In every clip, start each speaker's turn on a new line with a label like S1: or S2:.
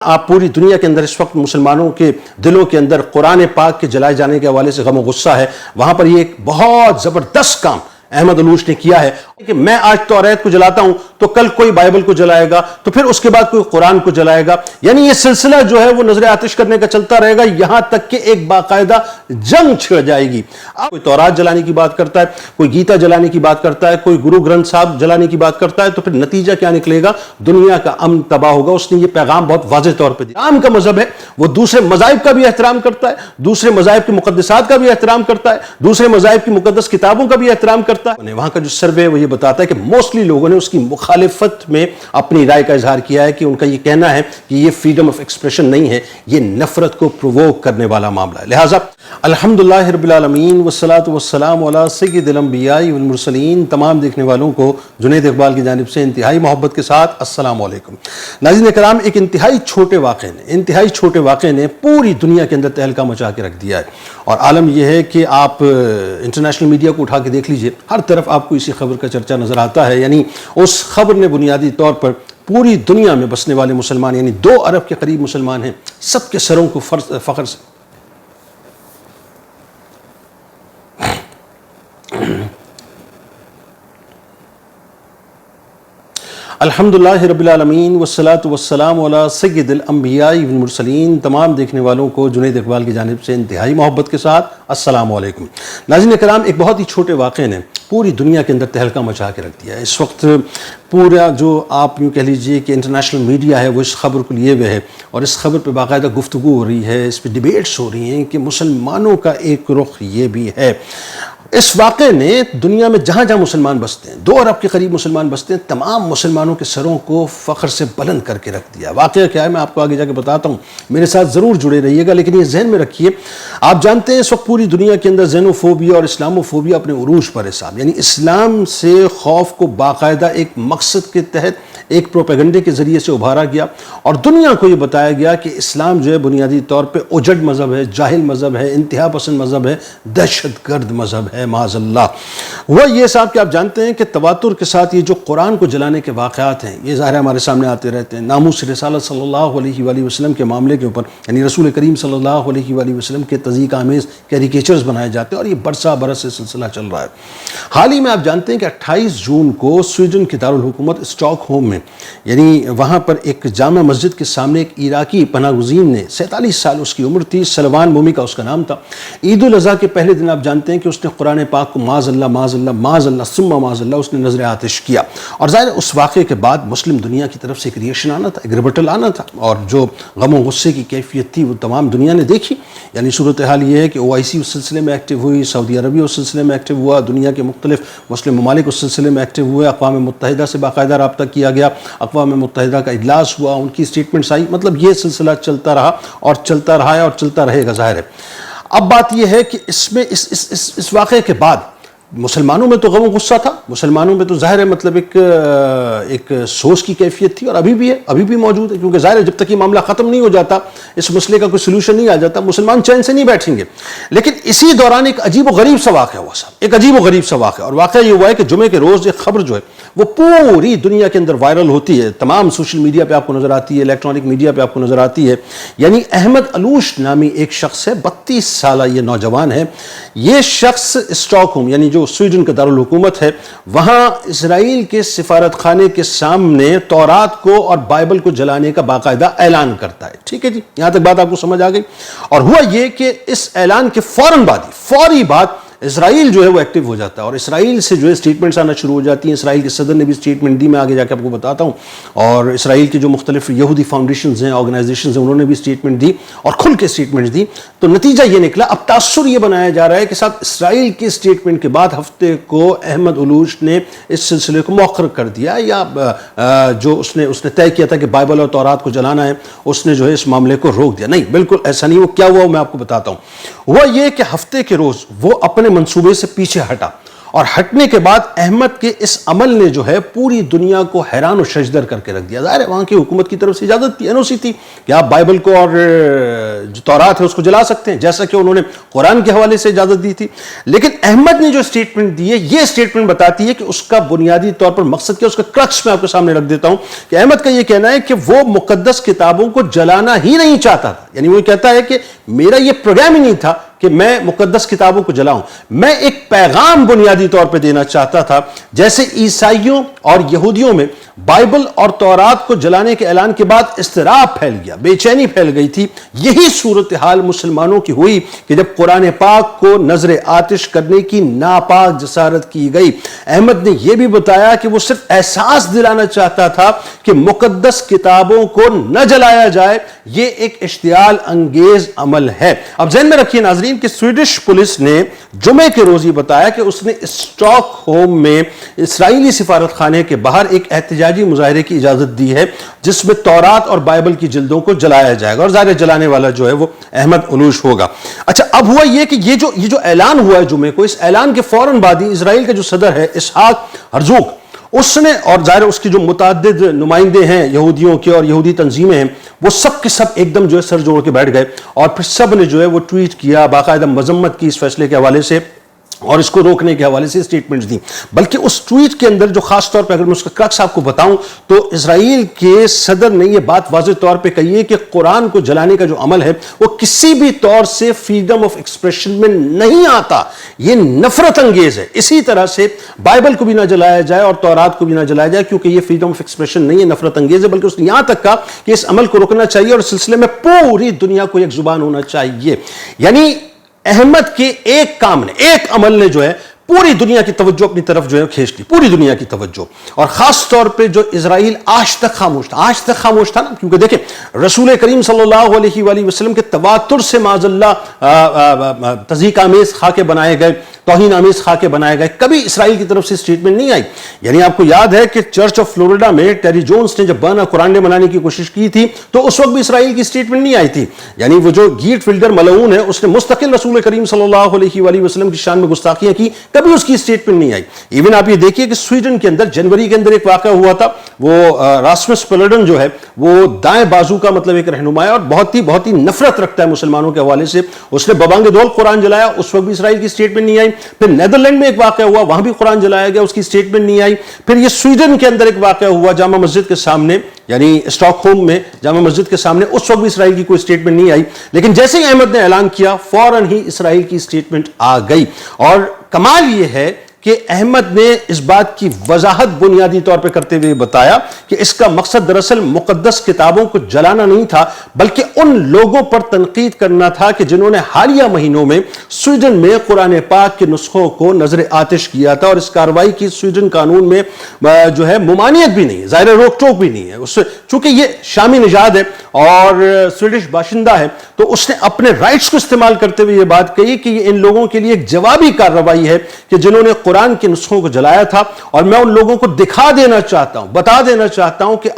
S1: آپ پوری دنیا کے اندر اس وقت مسلمانوں کے دلوں کے اندر قرآن پاک کے جلائے جانے کے حوالے سے غم و غصہ ہے. وہاں پر یہ ایک بہت زبردست کام احمد علوش نے کیا ہے کہ میں آج توریت کو جلاتا ہوں تو کل کوئی بائبل کو جلائے گا تو پھر اس کے بعد کوئی قرآن کو جلائے گا. یعنی یہ سلسلہ جو ہے وہ نظر آتش کرنے کا چلتا رہے گا یہاں تک کہ ایک باقاعدہ جنگ چھڑ جائے گی. کوئی تورات جلانے کی بات کرتا ہے, کوئی گیتا جلانے کی بات کرتا ہے, کوئی گرو گرنتھ صاحب جلانے کی بات کرتا ہے, تو پھر نتیجہ کیا نکلے گا؟ دنیا کا امن تباہ ہوگا. اس نے یہ پیغام بہت واضح طور پہ دیا. اسلام کا مذہب ہے, وہ دوسرے مذاہب کا بھی احترام کرتا ہے, دوسرے مذاہب کی مقدسات کا بھی احترام کرتا ہے, دوسرے مذاہب کی مقدس کتابوں کا بھی احترام کرتا ہے. وہاں کا جو سروے وہ یہ بتاتا ہے کہ موسٹلی لوگوں نے اس کی مخالفت میں اپنی رائے کا اظہار کیا ہے کہ ان کا یہ کہنا ہے کہ یہ فریڈم آف ایکسپریشن نہیں ہے, یہ نفرت کو پرووک کرنے والا معاملہ ہے. لہٰذا الحمدللہ رب العالمین والصلاة والسلام علی سید الانبیاء والمرسلین. تمام دیکھنے والوں کو جنید اقبال کی جانب سے انتہائی محبت کے ساتھ السلام علیکم. ناظرین کرام, ایک انتہائی چھوٹے واقعے نے پوری دنیا کے اندر تہلکہ مچا کے رکھ دیا ہے. اور عالم یہ ہے کہ آپ انٹرنیشنل میڈیا کو اٹھا کے دیکھ لیجئے, ہر طرف آپ کو اسی خبر کا چرچا نظر آتا ہے. یعنی اس خبر نے بنیادی طور پر پوری دنیا میں بسنے والے مسلمان, یعنی 2 ارب کے قریب مسلمان ہیں, سب کے سروں کو فخر سے الحمدللہ رب العالمین والصلاة والسلام علی سید الانبیاء والمرسلین. تمام دیکھنے والوں کو جنید اقبال کی جانب سے انتہائی محبت کے ساتھ السلام علیکم. ناظرین کرام, ایک بہت ہی چھوٹے واقعے نے پوری دنیا کے اندر تہلکہ مچا کے رکھ دیا ہے. اس وقت پورا جو آپ یوں کہہ لیجئے کہ انٹرنیشنل میڈیا ہے وہ اس خبر کو لیے ہوئے ہے, اور اس خبر پہ باقاعدہ گفتگو ہو رہی ہے, اس پہ ڈیبیٹس ہو رہی ہیں کہ مسلمانوں کا ایک رخ یہ بھی ہے. اس واقعے نے دنیا میں جہاں جہاں مسلمان بستے ہیں, 2 ارب کے قریب مسلمان بستے ہیں, تمام مسلمانوں کے سروں کو فخر سے بلند کر کے رکھ دیا. واقعہ کیا ہے میں آپ کو آگے جا کے بتاتا ہوں, میرے ساتھ ضرور جڑے رہیے گا. لیکن یہ ذہن میں رکھیے, آپ جانتے ہیں اس وقت پوری دنیا کے اندر زینوفوبیا اور اسلاموفوبیا اپنے عروج پر ہے صاحب. یعنی اسلام سے خوف کو باقاعدہ ایک مقصد کے تحت ایک پروپیگنڈے کے ذریعے سے ابھارا گیا, اور دنیا کو یہ بتایا گیا کہ اسلام جو ہے بنیادی طور پہ اجڑ مذہب ہے, جاہل مذہب ہے, انتہا پسند مذہب ہے, دہشت گرد مذہب ہے معاذ اللہ. وہ یہ صاحب کہ آپ جانتے ہیں کہ تواتر کے ساتھ یہ جو قرآن کو جلانے کے واقعات ہیں یہ ظاہر ہمارے سامنے آتے رہتے ہیں. ناموس رسالت صلی اللہ علیہ وآلہ وسلم کے معاملے کے اوپر, یعنی رسول کریم صلی اللہ علیہ وآلہ وسلم کے تضحیک آمیز کیریکیچرز بنائے جاتے ہیں, اور یہ برسا برس سے سلسلہ چل رہا ہے. حال ہی میں آپ جانتے ہیں کہ 28 جون کو سویڈن کے دارالحکومت اسٹاک ہوم میں, یعنی وہاں پر ایک جامع مسجد کے سامنے ایک عراقی پناہ گزین نے, 47 سال اس کی عمر تھی, سلوان مومی کا اس کا نام تھا, عید الاضحیٰ کے پہلے دن آپ جانتے ہیں کہ اس نے قرآن پاک کو معاذ اللہ ثم معاذ اللہ اس نے نظر آتش کیا. اور ظاہر اس واقعے کے بعد مسلم دنیا کی طرف سے ایک ریئیکشن آنا تھا, ایک ریبٹل آنا تھا, اور جو غم و غصے کی کیفیت تھی وہ تمام دنیا نے دیکھی. یعنی صورتحال یہ ہے کہ OIC اس سلسلے میں ایکٹیو ہوئی, سعودی عربیہ اس سلسلے میں ایکٹیو ہوا, دنیا کے مختلف مسلم ممالک اس سلسلے میں ایکٹیو ہوئے, اقوام متحدہ سے باقاعدہ رابطہ کیا گیا, اقوام متحدہ کا اجلاس ہوا, ان کی سٹیٹمنٹس آئی. مطلب یہ سلسلہ چلتا رہا اور چلتا رہا ہے اور چلتا رہے گا ظاہر ہے. اب بات یہ ہے کہ اس میں اس واقعے کے بعد مسلمانوں میں تو غم و غصہ تھا, مسلمانوں میں تو ظاہر ہے مطلب ایک سوچ کی کیفیت تھی, اور ابھی بھی ہے, ابھی بھی موجود ہے, کیونکہ ظاہر ہے جب تک یہ معاملہ ختم نہیں ہو جاتا, اس مسئلے کا کوئی سلوشن نہیں آ جاتا, مسلمان چین سے نہیں بیٹھیں گے. لیکن اسی دوران ایک عجیب و غریب سا واقعہ ہوا صاحب, ایک عجیب و غریب سا واقعہ. اور واقعہ یہ ہوا ہے کہ جمعے کے روز ایک خبر جو ہے وہ پوری دنیا کے اندر وائرل ہوتی ہے, تمام سوشل میڈیا پہ آپ کو نظر آتی ہے, الیکٹرانک میڈیا پہ آپ کو نظر آتی ہے. یعنی احمد علوش نامی ایک شخص ہے, 32 سالہ یہ نوجوان ہے. یہ شخص اسٹاک ہوم, یعنی جو سویڈن کا دارالحکومت ہے, وہاں اسرائیل کے سفارت خانے کے سامنے تورات کو اور بائبل کو جلانے کا باقاعدہ اعلان کرتا ہے. ٹھیک ہے جی, یہاں تک بات آپ کو سمجھ آ گئی. اور ہوا یہ کہ اس اعلان کے فوری بعد اسرائیل جو ہے وہ ایکٹیو ہو جاتا ہے, اور اسرائیل سے جو ہے سٹیٹمنٹس آنا شروع ہو جاتی ہیں. اسرائیل کے صدر نے بھی سٹیٹمنٹ دی, میں آگے جا کے آپ کو بتاتا ہوں. اور اسرائیل کے جو مختلف یہودی فاؤنڈیشنز ہیں, آرگنائزیشنز ہیں, انہوں نے بھی سٹیٹمنٹ دی اور کھل کے سٹیٹمنٹ دی. تو نتیجہ یہ نکلا, اب تاثر یہ بنایا جا رہا ہے کہ صاحب اسرائیل کی سٹیٹمنٹ کے بعد ہفتے کو احمد علوش نے اس سلسلے کو مؤخر کر دیا, یا جو اس نے طے کیا تھا کہ بائبل اور تورات کو جلانا ہے, اس نے جو ہے اس معاملے کو روک دیا. نہیں, بالکل ایسا نہیں. وہ کیا ہوا میں آپ کو بتاتا ہوں. ہوا یہ کہ ہفتے کے روز وہ اپنے منصوبے سے پیچھے ہٹا, اور ہٹنے کے بعد احمد کے اس عمل نے جو ہے پوری دنیا کو حیران و ششدر کر کے رکھ دیا. ظاہر ہے وہاں کی حکومت کی طرف سے اجازت تھی, NOC تھی کہ آپ بائبل کو اور جو تورات ہے اس کو جلا سکتے ہیں, جیسا کہ انہوں نے قرآن کے حوالے سے اجازت دی تھی. لیکن احمد نے جو اسٹیٹمنٹ دی ہے, یہ اسٹیٹمنٹ بتاتی ہے کہ اس کا بنیادی طور پر مقصد کیا, اس کا کرکس میں آپ کے سامنے رکھ دیتا ہوں کہ احمد کا یہ کہنا ہے کہ وہ مقدس کتابوں کو جلانا ہی نہیں چاہتا تھا. یعنی وہ کہتا ہے کہ میرا یہ پروگرام ہی نہیں تھا کہ میں مقدس کتابوں کو جلاؤں, میں ایک پیغام بنیادی طور پہ دینا چاہتا تھا. جیسے عیسائیوں اور یہودیوں میں بائبل اور تورات کو جلانے کے اعلان کے بعد اضطراب پھیل گیا, بے چینی پھیل گئی تھی, یہی صورتحال مسلمانوں کی ہوئی کہ جب قرآن پاک کو نظر آتش کرنے کی ناپاک جسارت کی گئی. احمد نے یہ بھی بتایا کہ وہ صرف احساس دلانا چاہتا تھا کہ مقدس کتابوں کو نہ جلایا جائے, یہ ایک اشتعال انگیز عمل ہے. اب ذہن میں رکھیے ناظرین کہ سویڈش پولیس نے جمعے کے روز یہ بتایا کہ اس نے اسٹاک ہوم میں اسرائیلی سفارت خانے کے باہر ایک احتجاجی مظاہرے کی اجازت دی ہے جس میں تورات اور بائبل کی جلدوں کو جلایا جائے گا, اور ظاہر جلانے والا جو ہے وہ احمد علوش ہوگا. اچھا, اب ہوا یہ کہ یہ جو اعلان ہوا ہے جمعے کو, اس اعلان کے فوراً بعد ہی اسرائیل کے جو صدر ہے اسحاق ہرزوگ, اس نے, اور ظاہر اس کی جو متعدد نمائندے ہیں یہودیوں کے اور یہودی تنظیمیں ہیں, وہ سب کے سب ایک دم جو ہے سر جوڑ کے بیٹھ گئے, اور پھر سب نے جو ہے وہ ٹویٹ کیا, باقاعدہ مذمت کی اس فیصلے کے حوالے سے اور اس کو روکنے کے حوالے سے اسٹیٹمنٹس دیں. بلکہ اس ٹویٹ کے اندر جو خاص طور پہ اگر میں اس کا کرکس آپ کو بتاؤں تو اسرائیل کے صدر نے یہ بات واضح طور پہ کہی ہے کہ قرآن کو جلانے کا جو عمل ہے وہ کسی بھی طور سے فریڈم آف ایکسپریشن میں نہیں آتا, یہ نفرت انگیز ہے. اسی طرح سے بائبل کو بھی نہ جلایا جائے اور تورات کو بھی نہ جلایا جائے, کیونکہ یہ فریڈم آف ایکسپریشن نہیں ہے, نفرت انگیز ہے. بلکہ اس نے یہاں تک کہا کہ اس عمل کو روکنا چاہیے اور اس سلسلے میں پوری دنیا کو ایک زبان ہونا چاہیے. یعنی احمد کے ایک کام نے, ایک عمل نے جو ہے پوری دنیا کی توجہ اپنی طرف جو ہے کھینچ لی, پوری دنیا کی توجہ. اور خاص طور پہ جو اسرائیل آج تک خاموش تھا نا, کیونکہ دیکھیں رسول کریم صلی اللہ علیہ وآلہ وسلم کے تواتر سے معاذ اللہ تضحیک آمیز خاکے بنائے گئے, توہین آمیز خاکے بنائے گئے, کبھی اسرائیل کی طرف سے اسٹیٹمنٹ نہیں آئی. یعنی آپ کو یاد ہے کہ چرچ آف فلوریڈا میں ٹیری جونز نے جب برن قرآن ڈے منانے کی کوشش کی تھی تو اس وقت بھی اسرائیل کی اسٹیٹمنٹ نہیں آئی تھی. یعنی وہ جو گیٹ فلڈر ملعون ہے, اس نے مستقل رسول کریم صلی اللہ علیہ وآلہ وسلم کی شان میں گستاخیاں کی, کبھی اس کی اسٹیٹمنٹ نہیں آئی. ایون آپ یہ دیکھیے کہ سویڈن کے اندر جنوری کے اندر ایک واقعہ ہوا تھا, وہ راسمس پلڈن جو ہے وہ دائیں بازو کا مطلب ایک رہنما ہے اور بہت ہی نفرت رکھتا ہے مسلمانوں کے حوالے سے, اس نے ببانگ دول قرآن جلایا, اس وقت بھی اسرائیل کی اسٹیٹمنٹ نہیں آئی. پھر نیدرلینڈ میں ایک واقعہ ہوا, وہاں بھی قرآن جلایا گیا, اس کی اسٹیٹمنٹ نہیں آئی. پھر یہ سویڈن کے اندر ایک واقعہ ہوا جامع مسجد کے سامنے, یعنی اسٹاک ہوم میں جامع مسجد کے سامنے, اس وقت بھی اسرائیل کی کوئی اسٹیٹمنٹ نہیں آئی. لیکن جیسے ہی احمد نے اعلان کیا فوراً ہی اسرائیل کی اسٹیٹمنٹ آ گئی. اور کمال یہ ہے کہ احمد نے اس بات کی وضاحت بنیادی طور پہ کرتے ہوئے بتایا کہ اس کا مقصد دراصل مقدس کتابوں کو جلانا نہیں تھا, بلکہ ان لوگوں پر تنقید کرنا تھا کہ جنہوں نے حالیہ مہینوں میں سویڈن میں قرآن پاک کے نسخوں کو نظر آتش کیا تھا, اور اس کارروائی کی سویڈن قانون میں جو ہے ممانعت بھی نہیں ہے, ظاہر روک ٹوک بھی نہیں ہے. اس سے چونکہ یہ شامی نژاد ہے اور سویڈش باشندہ ہے, تو اس نے اپنے رائٹس کو استعمال کرتے ہوئے یہ بات کہی کہ یہ ان لوگوں کے لیے ایک جوابی کارروائی ہے کہ جنہوں نے قرآن کے نسخوں کو جلایا تھا, اور میں ان لوگوں کو دکھا دینا چاہتا ہوں, بتا دینا چاہتا ہوں کہ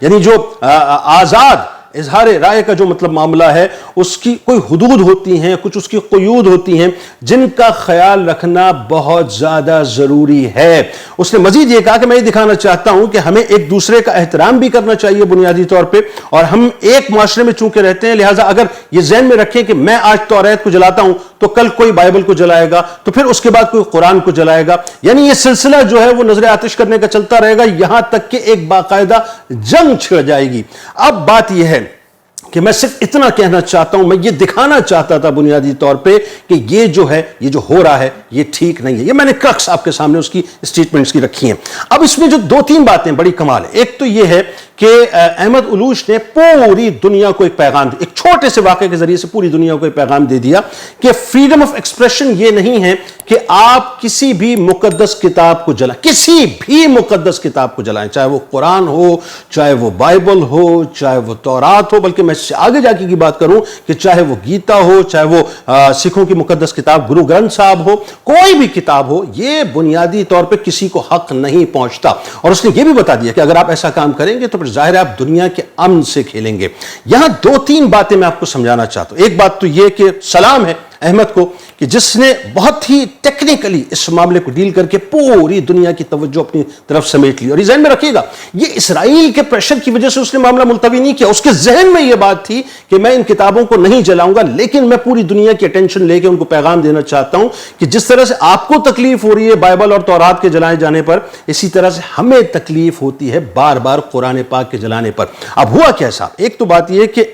S1: یعنی جو آزاد اظہار رائے کا جو مطلب معاملہ ہے اس کی کوئی حدود ہوتی ہیں, کچھ اس کی قیود ہوتی ہیں جن کا خیال رکھنا بہت زیادہ ضروری ہے. اس نے مزید یہ کہا کہ میں یہ دکھانا چاہتا ہوں کہ ہمیں ایک دوسرے کا احترام بھی کرنا چاہیے بنیادی طور پہ, اور ہم ایک معاشرے میں چونکہ رہتے ہیں, لہٰذا اگر یہ ذہن میں رکھیں کہ میں آج توریت کو جلاتا ہوں تو کل کوئی بائبل کو جلائے گا, تو پھر اس کے بعد کوئی قرآن کو جلائے گا. یعنی یہ سلسلہ جو ہے وہ نظر آتش کرنے کا چلتا رہے گا یہاں تک کہ ایک باقاعدہ جنگ چھڑ جائے گی. اب بات یہ ہے کہ میں صرف اتنا کہنا چاہتا ہوں, میں یہ دکھانا چاہتا تھا بنیادی طور پہ کہ یہ جو ہو رہا ہے یہ ٹھیک نہیں ہے. یہ میں نے کرکس آپ کے سامنے اس کی اسٹیٹمنٹس کی رکھی ہیں. اب اس میں جو 2-3 باتیں بڑی کمال ہے. ایک تو یہ ہے کہ احمد علوش نے پوری دنیا کو ایک پیغام دیا, ایک چھوٹے سے واقعے کے ذریعے سے پوری دنیا کو ایک پیغام دے دیا کہ فریڈم آف ایکسپریشن یہ نہیں ہے کہ آپ کسی بھی مقدس کتاب کو جلائیں, کسی بھی مقدس کتاب کو جلائیں, چاہے وہ قرآن ہو, چاہے وہ بائبل ہو, چاہے وہ تورات ہو, بلکہ میں اس سے آگے جا کے کی بات کروں کہ چاہے وہ گیتا ہو, چاہے وہ سکھوں کی مقدس کتاب گرو گرنتھ صاحب ہو, کوئی بھی کتاب ہو, یہ بنیادی طور پہ کسی کو حق نہیں پہنچتا. اور اس نے یہ بھی بتا دیا کہ اگر آپ ایسا کام کریں گے تو ظاہر ہے آپ دنیا کے امن سے کھیلیں گے. یہاں 2-3 باتیں میں آپ کو سمجھانا چاہتا ہوں. ایک بات تو یہ کہ سلام ہے احمد کو کہ جس نے بہت ہی ٹیکنیکلی اس معاملے کو ڈیل کر کے پوری دنیا کی توجہ اپنی طرف سمیٹ لی. اور یہ ذہن میں رکھیے گا یہ اسرائیل کے پریشر کی وجہ سے اس نے معاملہ ملتوی نہیں کیا. اس کے ذہن میں یہ بات تھی کہ میں ان کتابوں کو نہیں جلاؤں گا لیکن میں پوری دنیا کی اٹینشن لے کے ان کو پیغام دینا چاہتا ہوں کہ جس طرح سے آپ کو تکلیف ہو رہی ہے بائبل اور تورات کے جلائے جانے پر, اسی طرح سے ہمیں تکلیف ہوتی ہے بار بار قرآن پاک کے جلانے پر. اب ہوا کیا صاحب, ایک تو بات یہ کہ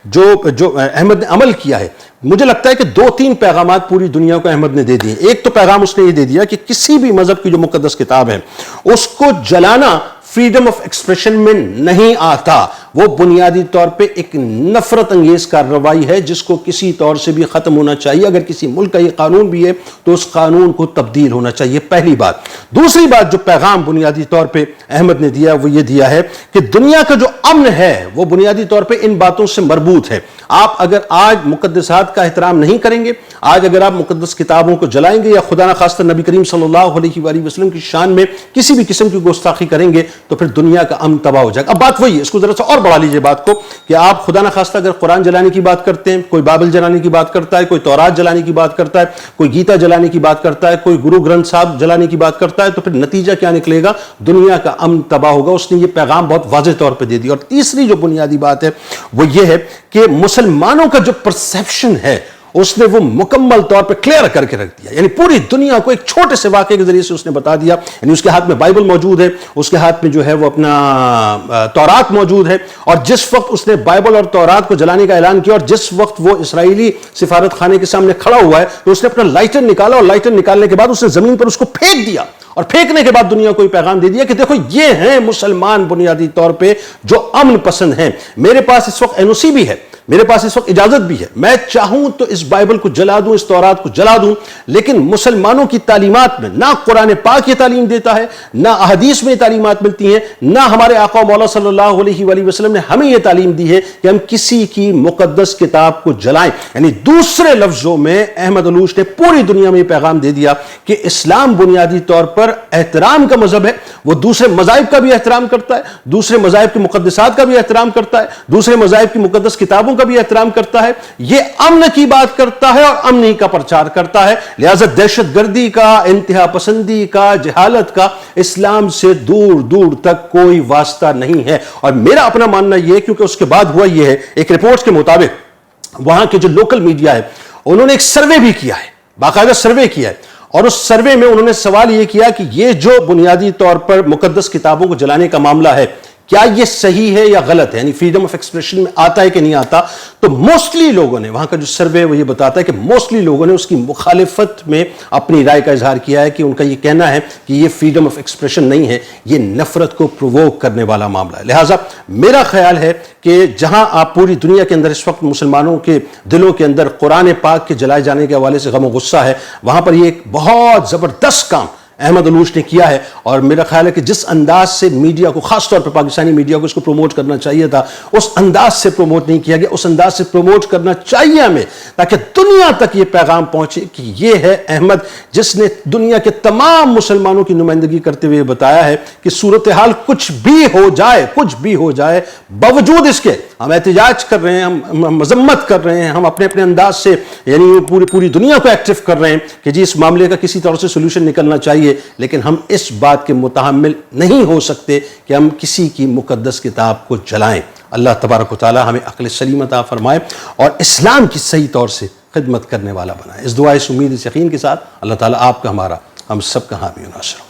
S1: جو احمد نے عمل کیا ہے, مجھے لگتا ہے کہ 2-3 پیغامات پوری دنیا کو احمد نے دے دیے. ایک تو پیغام اس نے یہ دے دیا کہ کسی بھی مذہب کی جو مقدس کتاب ہے اس کو جلانا فریڈم آف ایکسپریشن میں نہیں آتا. وہ بنیادی طور پہ ایک نفرت انگیز کارروائی ہے جس کو کسی طور سے بھی ختم ہونا چاہیے. اگر کسی ملک کا یہ قانون بھی ہے تو اس قانون کو تبدیل ہونا چاہیے, پہلی بات. دوسری بات جو پیغام بنیادی طور پہ احمد نے دیا وہ یہ دیا ہے کہ دنیا کا جو امن ہے وہ بنیادی طور پہ ان باتوں سے مربوط ہے. آپ اگر آج مقدسات کا احترام نہیں کریں گے, آج اگر آپ مقدس کتابوں کو جلائیں گے یا خدا نخواستہ نبی کریم صلی اللہ علیہ وآلہ وسلم کی شان میں کسی بھی قسم کی گستاخی کریں گے تو پھر دنیا کا امن تباہ ہو جائے گا. اب بات وہی ہے, اس کو ذرا سا اور بڑھا لیجئے بات کو کہ آپ خدا نخواستہ اگر قرآن جلانے کی بات کرتے ہیں, کوئی بائبل جلانے کی بات کرتا ہے, کوئی تورات جلانے کی بات کرتا ہے, کوئی گیتا جلانے کی بات کرتا ہے, کوئی گرو گرنتھ صاحب جلانے کی بات کرتا ہے, تو پھر نتیجہ کیا نکلے گا؟ دنیا کا امن تباہ ہوگا. اس نے یہ پیغام بہت واضح طور پہ دے دیا. اور تیسری جو بنیادی بات ہے وہ یہ ہے کہ مسلمانوں کا جو پرسیپشن ہے اس نے وہ مکمل طور پہ کلیئر کر کے رکھ دیا. یعنی پوری دنیا کو ایک چھوٹے سے واقعے کے ذریعے سے اس نے بتا دیا. یعنی اس کے ہاتھ میں بائبل موجود ہے, اس کے ہاتھ میں جو ہے وہ اپنا تورات موجود ہے, اور جس وقت اس نے بائبل اور تورات کو جلانے کا اعلان کیا اور جس وقت وہ اسرائیلی سفارت خانے کے سامنے کھڑا ہوا ہے تو اس نے اپنا لائٹر نکالا, اور لائٹر نکالنے کے بعد اس نے زمین پر اس کو پھینک دیا, اور پھینکنے کے بعد دنیا کو یہ پیغام دے دیا کہ دیکھو یہ ہیں مسلمان بنیادی طور پہ جو امن پسند ہیں. میرے پاس اس وقت NOC بھی ہے, میرے پاس اس وقت اجازت بھی ہے, میں چاہوں تو اس بائبل کو جلا دوں, اس تورات کو جلا دوں, لیکن مسلمانوں کی تعلیمات میں نہ قرآن پاک یہ تعلیم دیتا ہے, نہ احادیث میں یہ تعلیمات ملتی ہیں, نہ ہمارے آقا و مولا صلی اللہ علیہ وآلہ وسلم نے ہمیں یہ تعلیم دی ہے کہ ہم کسی کی مقدس کتاب کو جلائیں. یعنی دوسرے لفظوں میں احمد علوش نے پوری دنیا میں یہ پیغام دے دیا کہ اسلام بنیادی طور پر احترام کا مذہب ہے. وہ دوسرے مذاہب کا بھی احترام کرتا ہے, دوسرے مذاہب کی مقدسات کا بھی احترام کرتا ہے, دوسرے مذاہب کی مقدس کتابوں کا بھی احترام کرتا ہے. یہ امن کی بات کرتا ہے اور امنی کا پرچار کرتا ہے. لہذا دہشت گردی کا, انتہا پسندی کا, جہالت کا اسلام سے دور دور تک کوئی واسطہ نہیں ہے. اور میرا اپنا ماننا یہ ہے, کیونکہ اس کے بعد ہوا یہ ہے, ایک رپورٹس کے مطابق وہاں کے جو لوکل میڈیا ہے انہوں نے ایک سروے بھی کیا ہے, باقاعدہ سروے کیا ہے, اور اس سروے میں انہوں نے سوال یہ کیا کہ یہ جو بنیادی طور پر مقدس کتابوں کو جلانے کا معاملہ ہے کیا یہ صحیح ہے یا غلط ہے, یعنی فریڈم آف ایکسپریشن میں آتا ہے کہ نہیں آتا. تو موسٹلی لوگوں نے, وہاں کا جو سروے وہ یہ بتاتا ہے کہ موسٹلی لوگوں نے اس کی مخالفت میں اپنی رائے کا اظہار کیا ہے کہ ان کا یہ کہنا ہے کہ یہ فریڈم آف ایکسپریشن نہیں ہے, یہ نفرت کو پرووک کرنے والا معاملہ ہے. لہٰذا میرا خیال ہے کہ جہاں آپ پوری دنیا کے اندر اس وقت مسلمانوں کے دلوں کے اندر قرآن پاک کے جلائے جانے کے حوالے سے غم و غصہ ہے, وہاں پر یہ ایک بہت زبردست کام احمد علوش نے کیا ہے. اور میرا خیال ہے کہ جس انداز سے میڈیا کو, خاص طور پر پاکستانی میڈیا کو اس کو پروموٹ کرنا چاہیے تھا, اس انداز سے پروموٹ نہیں کیا گیا. اس انداز سے پروموٹ کرنا چاہیے ہمیں تاکہ دنیا تک یہ پیغام پہنچے کہ یہ ہے احمد جس نے دنیا کے تمام مسلمانوں کی نمائندگی کرتے ہوئے بتایا ہے کہ صورتحال کچھ بھی ہو جائے, کچھ بھی ہو جائے, باوجود اس کے ہم احتجاج کر رہے ہیں, ہم مذمت کر رہے ہیں, ہم اپنے اپنے انداز سے یعنی پوری دنیا کو ایکٹیو کر رہے ہیں کہ جی اس معاملے کا کسی طرح سے سولوشن نکلنا چاہیے, لیکن ہم اس بات کے متحمل نہیں ہو سکتے کہ ہم کسی کی مقدس کتاب کو جلائیں. اللہ تبارک و تعالی ہمیں عقل سلیم عطا فرمائے اور اسلام کی صحیح طور سے خدمت کرنے والا بنائے. اس دعا, اس امید, اس یقین کے ساتھ اللہ تعالیٰ آپ کا, ہمارا, ہم سب کا حامی و ناصر ہو.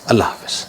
S1: اللہ حافظ.